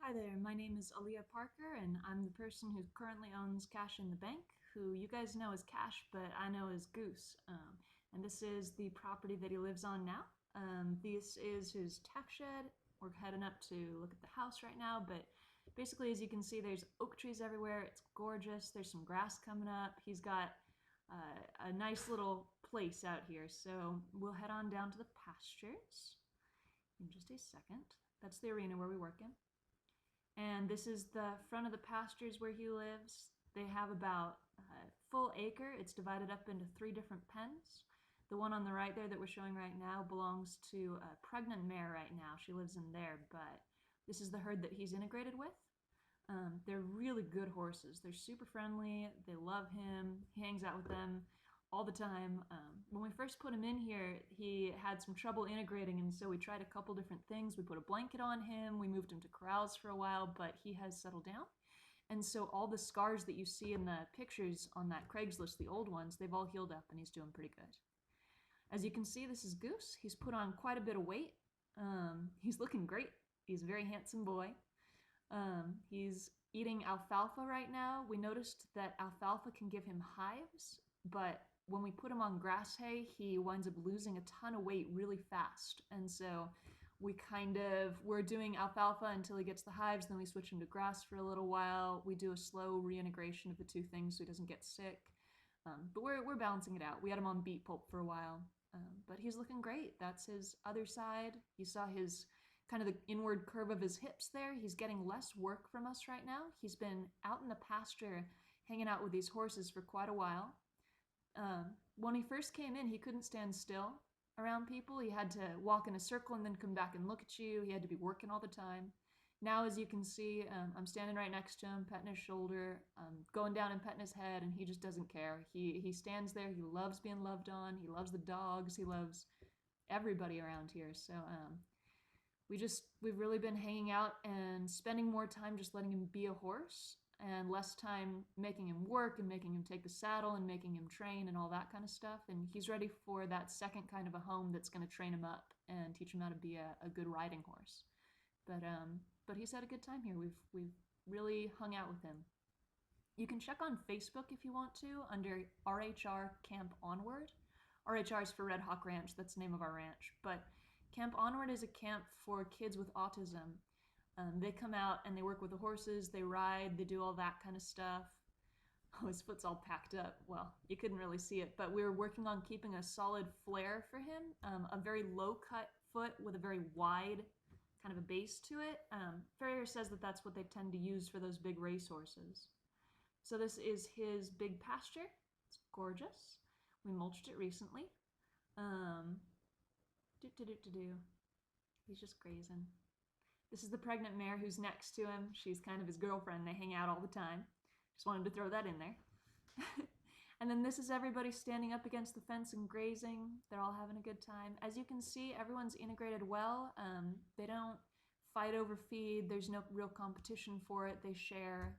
Hi there, my name is Aaliyah Parker, and I'm the person who currently owns Cash in the Bank, who you guys know as Cash, but I know as Goose. And this is the property that he lives on now. This is his tack shed. We're heading up to look at the house right now, but basically, as you can see, there's oak trees everywhere. It's gorgeous. There's some grass coming up. He's got a nice little place out here, so we'll head on down to the pastures in just a second. That's the arena where we work in. And this is the front of the pastures where he lives. They have about a full acre. It's divided up into 3 different pens. The one on the right there that we're showing right now belongs to a pregnant mare right now. She lives in there, but this is the herd that he's integrated with. They're really good horses. They're super friendly. They love him. He hangs out with them all the time. When we first put him in here, he had some trouble integrating, and so we tried a couple different things. We put a blanket on him, we moved him to corrals for a while, but he has settled down. And so all the scars that you see in the pictures on that Craigslist, the old ones, they've all healed up and he's doing pretty good. As you can see, this is Goose. He's put on quite a bit of weight. He's looking great. He's a very handsome boy. He's eating alfalfa right now. We noticed that alfalfa can give him hives, but when we put him on grass hay, he winds up losing a ton of weight really fast. And so we're doing alfalfa until he gets the hives, then we switch him to grass for a little while. We do a slow reintegration of the 2 things so he doesn't get sick. But we're balancing it out. We had him on beet pulp for a while, but he's looking great. That's his other side. You saw his kind of the inward curve of his hips there. He's getting less work from us right now. He's been out in the pasture hanging out with these horses for quite a while. When he first came in, he couldn't stand still around people. He had to walk in a circle and then come back and look at you. He had to be working all the time. Now, as you can see, I'm standing right next to him, petting his shoulder, going down and petting his head, and he just doesn't care. He stands there. He loves being loved on. He loves the dogs. He loves everybody around here. So we've really been hanging out and spending more time just letting him be a horse and less time making him work and making him take the saddle and making him train and all that kind of stuff. And he's ready for that second kind of a home that's going to train him up and teach him how to be a good riding horse. But he's had a good time here. We've really hung out with him. You can check on Facebook if you want to under RHR Camp Onward. RHR is for Red Hawk Ranch. That's the name of our ranch. But Camp Onward is a camp for kids with autism. They come out and they work with the horses, they ride, they do all that kind of stuff. Oh, his foot's all packed up. Well, you couldn't really see it, but we were working on keeping a solid flare for him, a very low-cut foot with a very wide kind of a base to it. Farrier says that that's what they tend to use for those big racehorses. So this is his big pasture. It's gorgeous. We mulched it recently. He's just grazing. This is the pregnant mare who's next to him. She's kind of his girlfriend. They hang out all the time. Just wanted to throw that in there. And then this is everybody standing up against the fence and grazing. They're all having a good time. As you can see, everyone's integrated well. They don't fight over feed. There's no real competition for it. They share.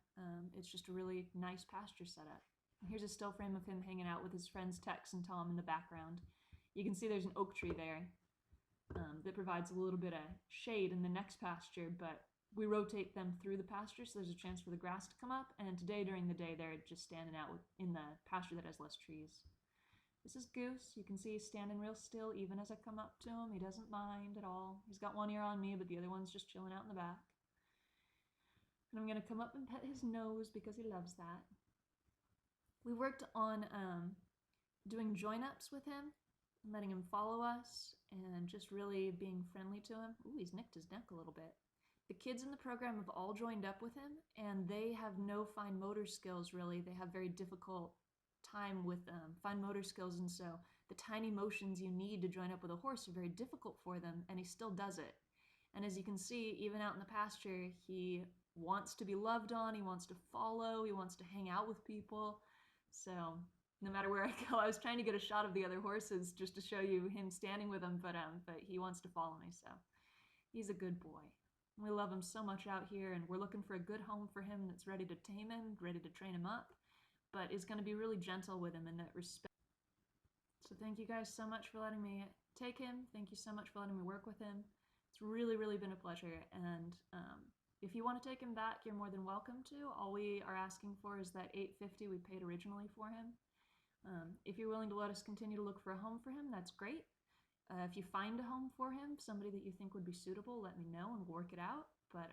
It's just a really nice pasture setup. Here's a still frame of him hanging out with his friends Tex and Tom in the background. You can see there's an oak tree there. That provides a little bit of shade in the next pasture, but we rotate them through the pasture so there's a chance for the grass to come up, and today during the day they're just standing out in the pasture that has less trees. This is Goose. You can see he's standing real still even as I come up to him. He doesn't mind at all. He's got one ear on me, but the other one's just chilling out in the back. And I'm going to come up and pet his nose because he loves that. We worked on doing join-ups with him, letting him follow us, and just really being friendly to him. Ooh, he's nicked his neck a little bit. The kids in the program have all joined up with him, and they have no fine motor skills, really. They have very difficult time with fine motor skills, and so the tiny motions you need to join up with a horse are very difficult for them, and he still does it. And as you can see, even out in the pasture, he wants to be loved on, he wants to follow, he wants to hang out with people. So no matter where I go, I was trying to get a shot of the other horses just to show you him standing with them, but he wants to follow me, so he's a good boy. We love him so much out here, and we're looking for a good home for him that's ready to tame him, ready to train him up, but is going to be really gentle with him in that respect. So thank you guys so much for letting me take him. Thank you so much for letting me work with him. It's really, really been a pleasure, and if you want to take him back, you're more than welcome to. All we are asking for is that $850 we paid originally for him. If you're willing to let us continue to look for a home for him, that's great. If you find a home for him, somebody that you think would be suitable, let me know and we'll work it out. But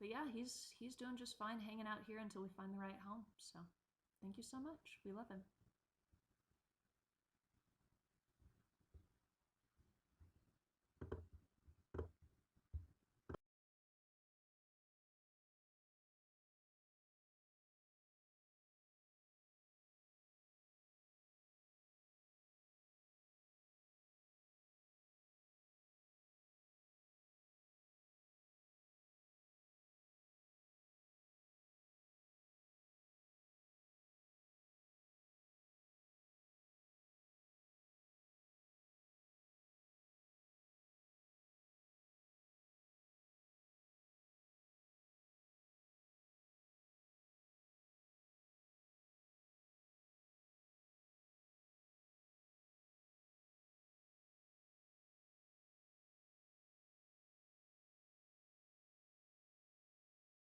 yeah, he's doing just fine hanging out here until we find the right home. So thank you so much. We love him.